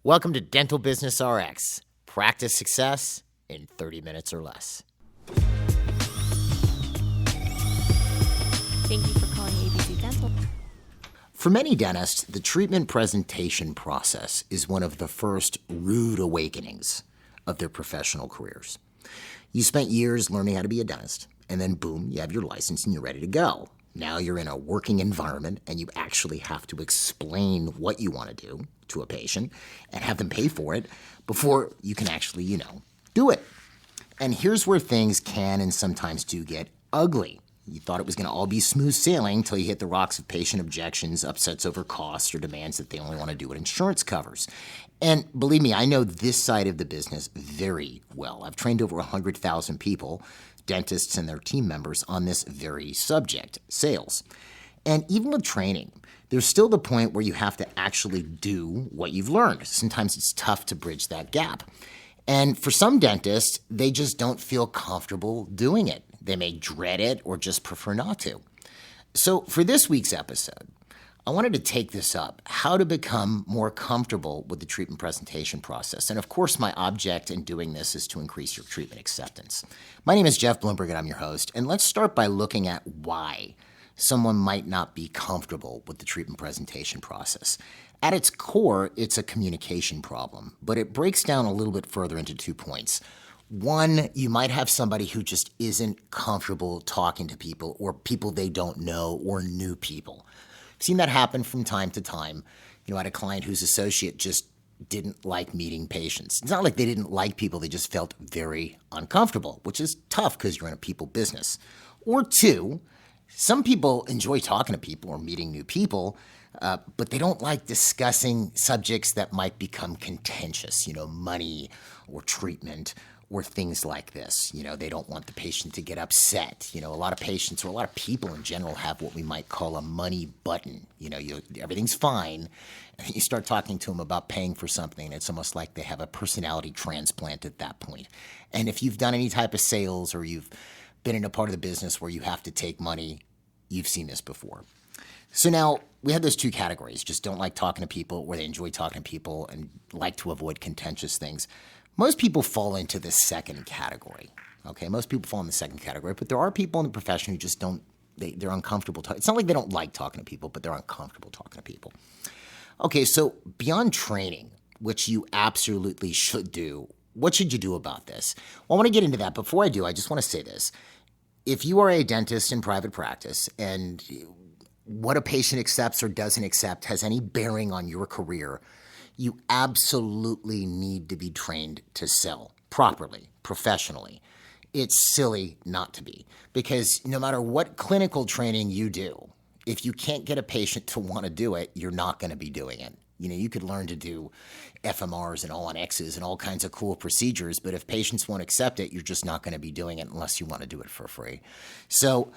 Welcome to Dental Business RX. Practice success in 30 minutes or less. Thank you for calling ABC Dental. For many dentists, the treatment presentation process is one of the first rude awakenings of their professional careers. You spent years learning how to be a dentist, and then boom, you have your license and you're ready to go. Now you're in a working environment and you actually have to explain what you want to do to a patient and have them pay for it before you can actually, do it. And here's where things can and sometimes do get ugly. You thought it was going to all be smooth sailing until you hit the rocks of patient objections, upsets over costs, or demands that they only want to do what insurance covers. And believe me, I know this side of the business very well. I've trained over 100,000 people, dentists and their team members, on this very subject, sales. And even with training, there's still the point where you have to actually do what you've learned. Sometimes it's tough to bridge that gap. And for some dentists, they just don't feel comfortable doing it. They may dread it or just prefer not to. So for this week's episode, I wanted to take this up, how to become more comfortable with the treatment presentation process. And of course, my object in doing this is to increase your treatment acceptance. My name is Jeff Blumberg and I'm your host. And let's start by looking at why someone might not be comfortable with the treatment presentation process. At its core, it's a communication problem, but it breaks down a little bit further into 2 points. One, you might have somebody who just isn't comfortable talking to people or people they don't know or new people. I've seen that happen from time to time. I had a client whose associate just didn't like meeting patients. It's not like they didn't like people, they just felt very uncomfortable, which is tough because you're in a people business. Or two, some people enjoy talking to people or meeting new people, but they don't like discussing subjects that might become contentious, money or treatment or things like this. They don't want the patient to get upset. A lot of patients or a lot of people in general have what we might call a money button. Everything's fine. And you start talking to them about paying for something, and it's almost like they have a personality transplant at that point. And if you've done any type of sales or you've been in a part of the business where you have to take money, you've seen this before. So now we have those two categories, just don't like talking to people or they enjoy talking to people and like to avoid contentious things. Most people fall into the second category, okay? Most people fall in the second category, but there are people in the profession who just they're uncomfortable talking. It's not like they don't like talking to people, but they're uncomfortable talking to people. Okay, so beyond training, which you absolutely should do, what should you do about this? Well, I want to get into that. Before I do, I just want to say this. If you are a dentist in private practice and what a patient accepts or doesn't accept has any bearing on your career, you absolutely need to be trained to sell properly, professionally. It's silly not to be, because no matter what clinical training you do, if you can't get a patient to want to do it, you're not going to be doing it. You could learn to do FMRs and all-on-X's and all kinds of cool procedures, but if patients won't accept it, you're just not going to be doing it unless you want to do it for free. So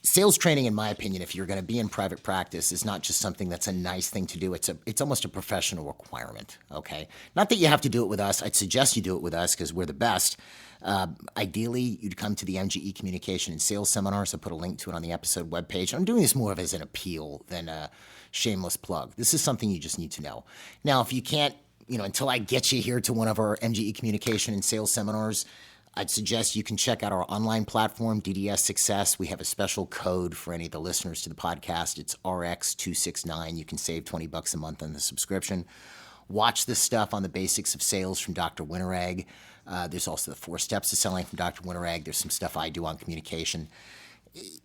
sales training, in my opinion, if you're going to be in private practice, is not just something that's a nice thing to do. It's almost a professional requirement, okay? Not that you have to do it with us. I'd suggest you do it with us because we're the best. Ideally, you'd come to the MGE Communication and Sales Seminars. I put a link to it on the episode webpage. I'm doing this more of as an appeal than a shameless plug. This is something you just need to know. Now, if you can't, until I get you here to one of our MGE Communication and Sales Seminars, I'd suggest you can check out our online platform, DDS Success. We have a special code for any of the listeners to the podcast. It's RX269. You can save $20 a month on the subscription. Watch this stuff on the basics of sales from Dr. Wintereg. There's also the 4 steps to selling from Dr. Wintereg. There's some stuff I do on communication.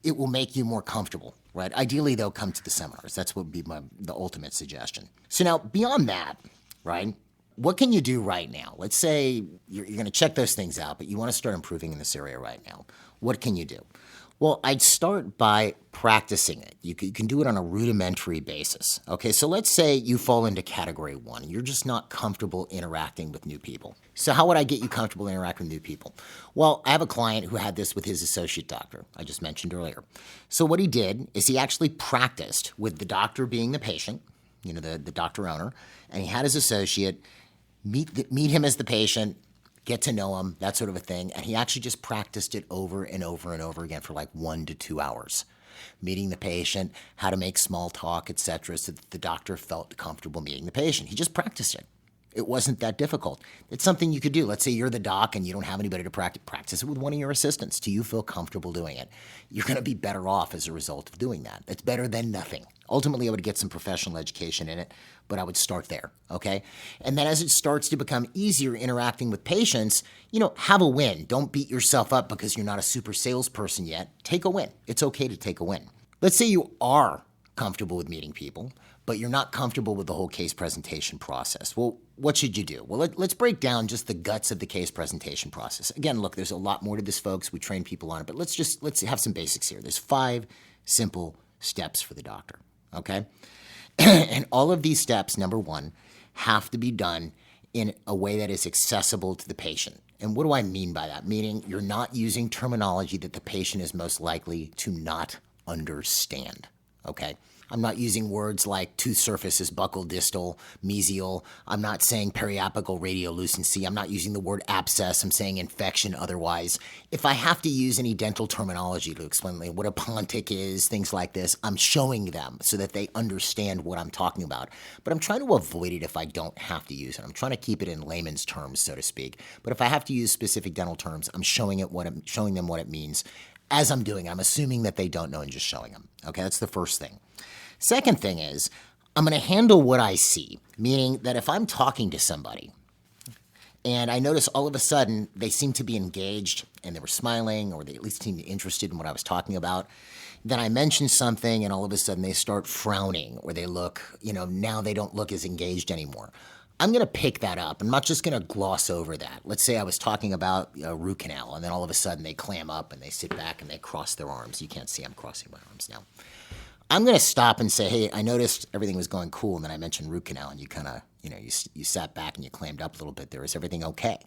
It will make you more comfortable, right? Ideally, they'll come to the seminars. That's what would be the ultimate suggestion. So now, beyond that, right, what can you do right now? Let's say you're going to check those things out, but you want to start improving in this area right now. What can you do? Well, I'd start by practicing it. You can do it on a rudimentary basis. Okay, so let's say you fall into category 1. You're just not comfortable interacting with new people. So how would I get you comfortable interacting with new people? Well, I have a client who had this with his associate doctor, I just mentioned earlier. So what he did is he actually practiced with the doctor being the patient, the doctor owner, and he had his associate meet him as the patient, get to know him, that sort of a thing. And he actually just practiced it over and over and over again for like 1 to 2 hours. Meeting the patient, how to make small talk, etc., so that the doctor felt comfortable meeting the patient. He just practiced it. It wasn't that difficult. It's something you could do. Let's say you're the doc and you don't have anybody to practice it with one of your assistants. Do you feel comfortable doing it? You're going to be better off as a result of doing that. It's better than nothing. Ultimately, I would get some professional education in it, but I would start there, okay? And then as it starts to become easier interacting with patients, have a win. Don't beat yourself up because you're not a super salesperson yet. Take a win. It's okay to take a win. Let's say you are comfortable with meeting people, but you're not comfortable with the whole case presentation process. Well, what should you do? Well, let's break down just the guts of the case presentation process. Again, look, there's a lot more to this, folks. We train people on it, but let's have some basics here. There's 5 simple steps for the doctor, okay? And all of these steps, number 1, have to be done in a way that is accessible to the patient. And what do I mean by that? Meaning you're not using terminology that the patient is most likely to not understand, okay? I'm not using words like tooth surface is buccal distal, mesial. I'm not saying periapical radiolucency. I'm not using the word abscess. I'm saying infection otherwise. If I have to use any dental terminology to explain what a pontic is, things like this, I'm showing them so that they understand what I'm talking about. But I'm trying to avoid it if I don't have to use it. I'm trying to keep it in layman's terms, so to speak. But if I have to use specific dental terms, I'm showing them what it means. As I'm doing it, I'm assuming that they don't know and just showing them. Okay, that's the first thing. Second thing is, I'm going to handle what I see, meaning that if I'm talking to somebody and I notice all of a sudden they seem to be engaged and they were smiling or they at least seemed interested in what I was talking about, then I mention something and all of a sudden they start frowning or they look, now they don't look as engaged anymore. I'm going to pick that up. I'm not just going to gloss over that. Let's say I was talking about a root canal and then all of a sudden they clam up and they sit back and they cross their arms. You can't see I'm crossing my arms now. I'm going to stop and say, hey, I noticed everything was going cool, and then I mentioned root canal, and you kind of, you sat back and you clammed up a little bit there. Is everything okay?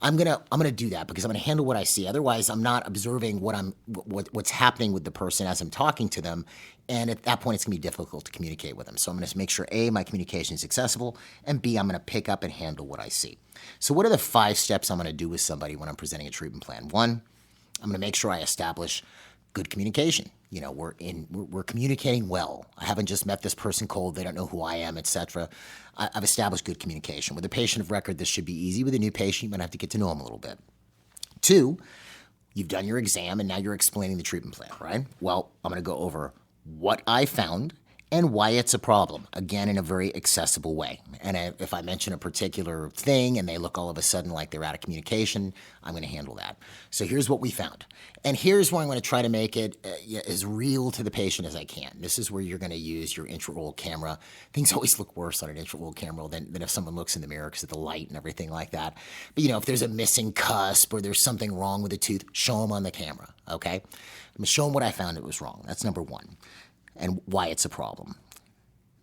I'm gonna do that because I'm gonna handle what I see. Otherwise, I'm not observing what's happening with the person as I'm talking to them, and at that point, it's gonna be difficult to communicate with them. So I'm gonna make sure A, my communication is accessible, and B, I'm gonna pick up and handle what I see. So what are the 5 steps I'm gonna do with somebody when I'm presenting a treatment plan? 1, I'm gonna make sure I establish good communication. We're communicating well. I haven't just met this person cold. They don't know who I am, etc. I've established good communication. With a patient of record, this should be easy. With a new patient, you might have to get to know them a little bit. 2, you've done your exam and now you're explaining the treatment plan, right? Well, I'm going to go over what I found and why it's a problem, again, in a very accessible way. And if I mention a particular thing and they look all of a sudden like they're out of communication, I'm going to handle that. So here's what we found. And here's where I'm going to try to make it as real to the patient as I can. This is where you're going to use your intraoral camera. Things always look worse on an intraoral camera than if someone looks in the mirror because of the light and everything like that. But, if there's a missing cusp or there's something wrong with the tooth, show them on the camera, okay? I'm going to show them what I found it was wrong. That's number 1. And why it's a problem.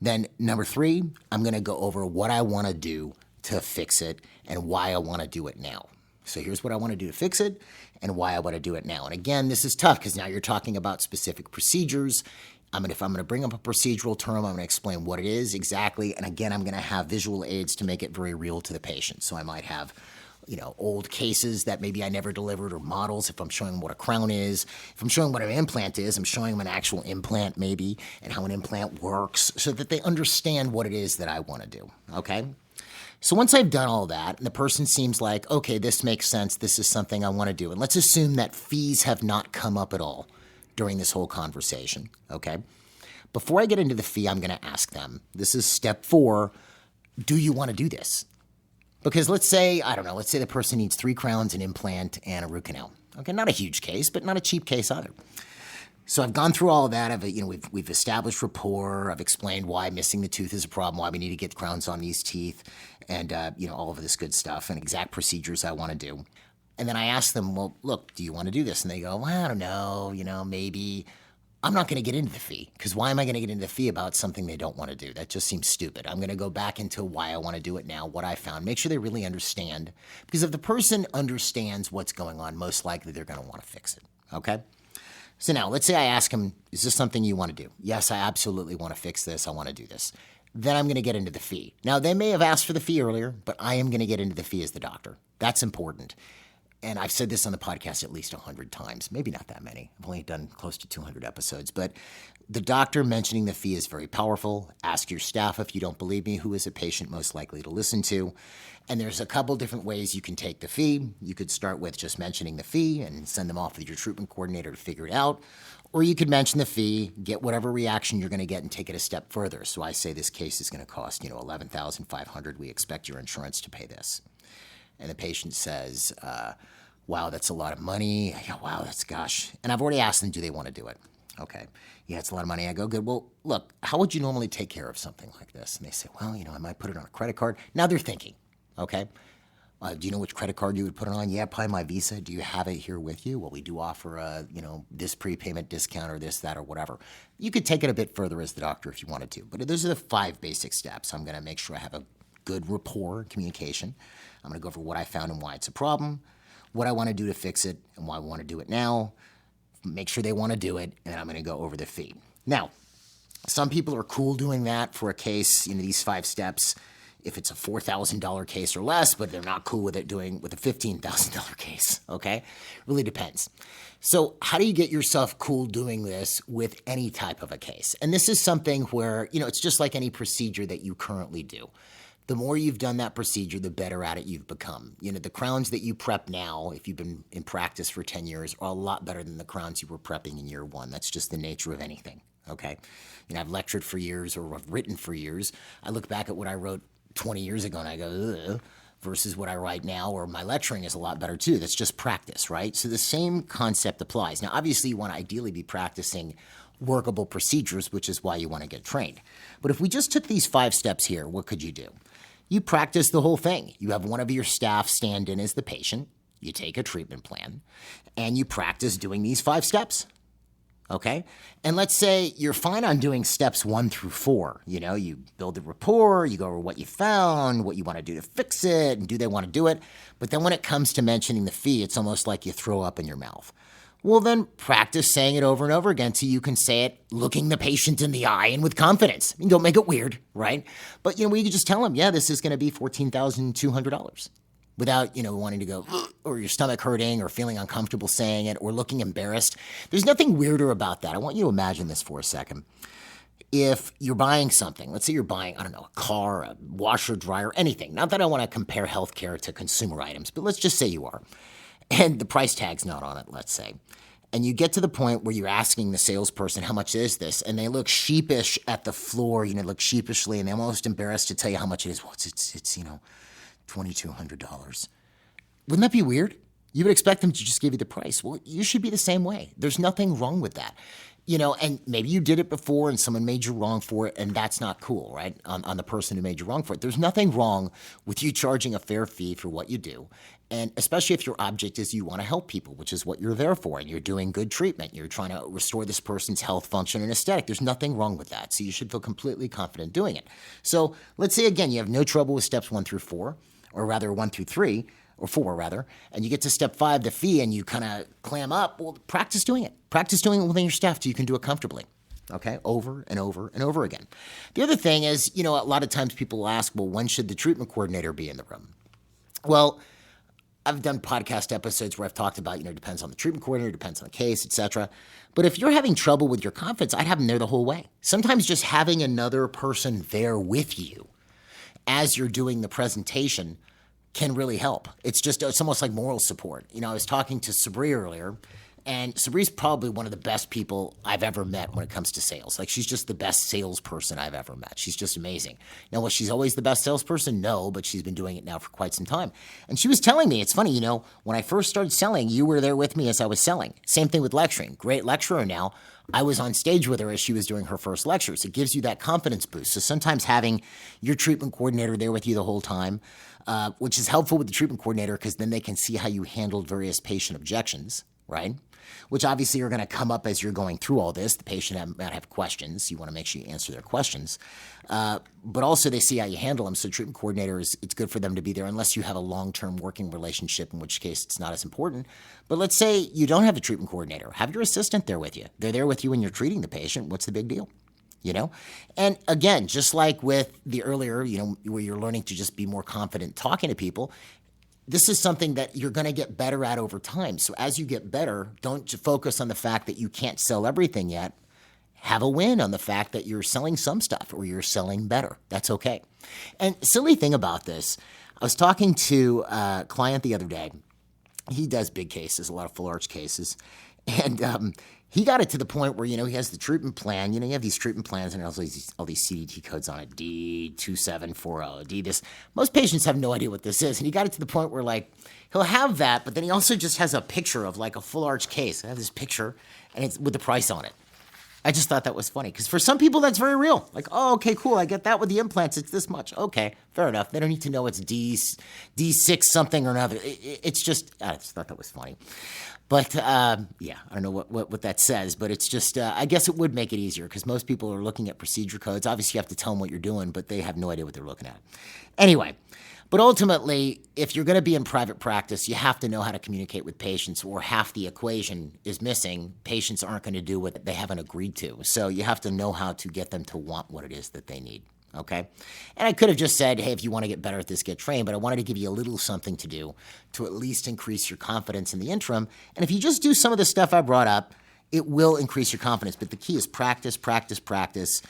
Then number 3, I'm going to go over what I want to do to fix it and why I want to do it now. So here's what I want to do to fix it and why I want to do it now. And again, this is tough because now you're talking about specific procedures. If I'm going to bring up a procedural term, I'm going to explain what it is exactly. And again, I'm going to have visual aids to make it very real to the patient. So I might have old cases that maybe I never delivered or models if I'm showing them what a crown is. If I'm showing what an implant is, I'm showing them an actual implant maybe and how an implant works so that they understand what it is that I want to do, okay? So once I've done all that and the person seems like, okay, this makes sense, this is something I want to do, and let's assume that fees have not come up at all during this whole conversation, okay? Before I get into the fee, I'm going to ask them, this is step 4, do you want to do this? Because let's say the person needs 3 crowns, an implant, and a root canal. Okay, not a huge case, but not a cheap case either. So I've gone through all of that. We've established rapport. I've explained why missing the tooth is a problem, why we need to get crowns on these teeth, and all of this good stuff and exact procedures I want to do. And then I ask them, well, look, do you want to do this? And they go, well, I don't know, maybe. I'm not going to get into the fee because why am I going to get into the fee about something they don't want to do? That just seems stupid. I'm going to go back into why I want to do it now, what I found, make sure they really understand. Because if the person understands what's going on, most likely they're going to want to fix it, okay? So now let's say I ask them, is this something you want to do? Yes, I absolutely want to fix this. I want to do this. Then I'm going to get into the fee. Now, they may have asked for the fee earlier, but I am going to get into the fee as the doctor. That's important. and I've said this on the podcast at least 100 times, maybe not that many. I've only done close to 200 episodes, but the doctor mentioning the fee is very powerful. Ask your staff if you don't believe me, who is a patient most likely to listen to. And there's a couple different ways you can take the fee. You could start with just mentioning the fee and send them off with your treatment coordinator to figure it out. Or you could mention the fee, get whatever reaction you're going to get, and take it a step further. So I say this case is going to cost, $11,500. We expect your insurance to pay this. And the patient says, wow, that's a lot of money. Yeah, wow, that's gosh. And I've already asked them, do they want to do it? Okay. Yeah, it's a lot of money. I go, good. Well, look, how would you normally take care of something like this? And they say, well, I might put it on a credit card. Now they're thinking, okay. Do you know which credit card you would put it on? Yeah, probably my Visa. Do you have it here with you? Well, we do offer this prepayment discount or this, that, or whatever. You could take it a bit further as the doctor if you wanted to. But those are the 5 basic steps. I'm going to make sure I have a good rapport, communication. I'm going to go over what I found and why it's a problem, what I want to do to fix it, and why I want to do it now. Make sure they want to do it, and then I'm going to go over the fee. Now, some people are cool doing that for a case, these 5 steps, if it's a $4,000 case or less, but they're not cool with it doing with a $15,000 case, okay? Really depends. So how do you get yourself cool doing this with any type of a case? And this is something where, it's just like any procedure that you currently do. The more you've done that procedure, the better at it you've become. The crowns that you prep now, if you've been in practice for 10 years, are a lot better than the crowns you were prepping in year 1. That's just the nature of anything, okay? I've lectured for years or I've written for years. I look back at what I wrote 20 years ago and I go, ugh, versus what I write now, or my lecturing is a lot better too. That's just practice, right? So the same concept applies. Now, obviously, you want to ideally be practicing workable procedures, which is why you want to get trained. But if we just took these 5 steps here, what could you do? You practice the whole thing. You have one of your staff stand in as the patient, you take a treatment plan, and you practice doing these 5 steps, okay? And let's say you're fine on doing steps 1 through 4. You build the rapport, you go over what you found, what you want to do to fix it, and do they want to do it? But then when it comes to mentioning the fee, it's almost like you throw up in your mouth. Well, then practice saying it over and over again so you can say it looking the patient in the eye and with confidence. Don't make it weird, right? But, we could just tell them, yeah, this is going to be $14,200 without, wanting to go, ugh, or your stomach hurting or feeling uncomfortable saying it or looking embarrassed. There's nothing weirder about that. I want you to imagine this for a second. If you're buying something, let's say you're buying, a car, a washer, dryer, anything. Not that I want to compare healthcare to consumer items, but let's just say you are. And the price tag's not on it, let's say. And you get to the point where you're asking the salesperson, how much is this? And they look sheepish at the floor, look sheepishly, and they're almost embarrassed to tell you how much it is. Well, it's $2,200. Wouldn't that be weird? You would expect them to just give you the price. Well, you should be the same way. There's nothing wrong with that. And maybe you did it before and someone made you wrong for it, and that's not cool, right? On the person who made you wrong for it. There's nothing wrong with you charging a fair fee for what you do. And especially if your object is you want to help people, which is what you're there for, and you're doing good treatment. You're trying to restore this person's health, function, and aesthetic. There's nothing wrong with that. So you should feel completely confident doing it. So let's say, again, you have no trouble with steps 1 through 4, or rather 1 through 3, or 4 rather, and you get to step 5, the fee, and you kind of clam up. Well, practice doing it. Practice doing it within your staff so you can do it comfortably. Okay, over and over and over again. The other thing is, a lot of times people will ask, well, when should the treatment coordinator be in the room? Well, I've done podcast episodes where I've talked about, depends on the treatment coordinator, depends on the case, etc. But if you're having trouble with your confidence, I'd have them there the whole way. Sometimes just having another person there with you as you're doing the presentation can really help. It's almost like moral support. I was talking to Sabri earlier, and Sabri's probably one of the best people I've ever met when it comes to sales. Like, she's just the best salesperson I've ever met. She's just amazing. Now, was she's always the best salesperson? No, but she's been doing it now for quite some time. And she was telling me, it's funny, when I first started selling, you were there with me as I was selling. Same thing with lecturing. Great lecturer now. I was on stage with her as she was doing her first lectures. It gives you that confidence boost. So sometimes having your treatment coordinator there with you the whole time, which is helpful with the treatment coordinator because then they can see how you handled various patient objections, right? Which obviously are going to come up as you're going through all this. The patient might have questions. You want to make sure you answer their questions. But also they see how you handle them. So treatment coordinators, it's good for them to be there unless you have a long-term working relationship, in which case it's not as important. But let's say you don't have a treatment coordinator. Have your assistant there with you. They're there with you when you're treating the patient. What's the big deal? And again, just like with the earlier, where you're learning to just be more confident talking to people, this is something that you're going to get better at over time. So as you get better, don't focus on the fact that you can't sell everything yet. Have a win on the fact that you're selling some stuff or you're selling better. That's okay. And silly thing about this, I was talking to a client the other day. He does big cases, a lot of full arch cases. And he got it to the point where, he has the treatment plan. You have these treatment plans and all these CDT codes on it, D2740, D this. Most patients have no idea what this is. And he got it to the point where, he'll have that, but then he also just has a picture of, a full arch case. I have this picture, and it's with the price on it. I just thought that was funny because for some people that's very real. Oh, okay, cool. I get that with the implants. It's this much. Okay, fair enough. They don't need to know it's D6 something or another. It's just, I just thought that was funny. But I don't know what that says, but it's just, I guess it would make it easier because most people are looking at procedure codes. Obviously, you have to tell them what you're doing, but they have no idea what they're looking at. Anyway. But ultimately, if you're going to be in private practice, you have to know how to communicate with patients, or half the equation is missing. Patients aren't going to do what they haven't agreed to. So you have to know how to get them to want what it is that they need, okay? And I could have just said, hey, if you want to get better at this, get trained, but I wanted to give you a little something to do to at least increase your confidence in the interim. And if you just do some of the stuff I brought up, it will increase your confidence. But the key is practice, practice, practice.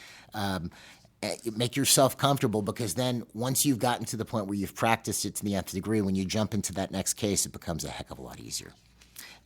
Make yourself comfortable, because then once you've gotten to the point where you've practiced it to the nth degree, when you jump into that next case, it becomes a heck of a lot easier.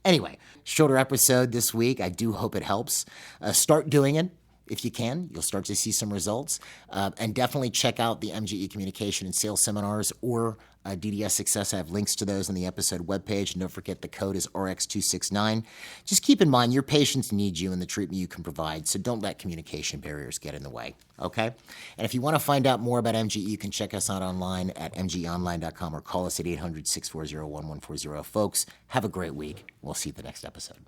Anyway, shorter episode this week. I do hope it helps. Start doing it if you can. You'll start to see some results. And definitely check out the MGE Communication and Sales Seminars or DDS Success. I have links to those on the episode webpage. And don't forget the code is RX269. Just keep in mind your patients need you and the treatment you can provide, so don't let communication barriers get in the way, okay? And if you want to find out more about MGE, you can check us out online at mgeonline.com or call us at 800-640-1140. Folks, have a great week. We'll see you at the next episode.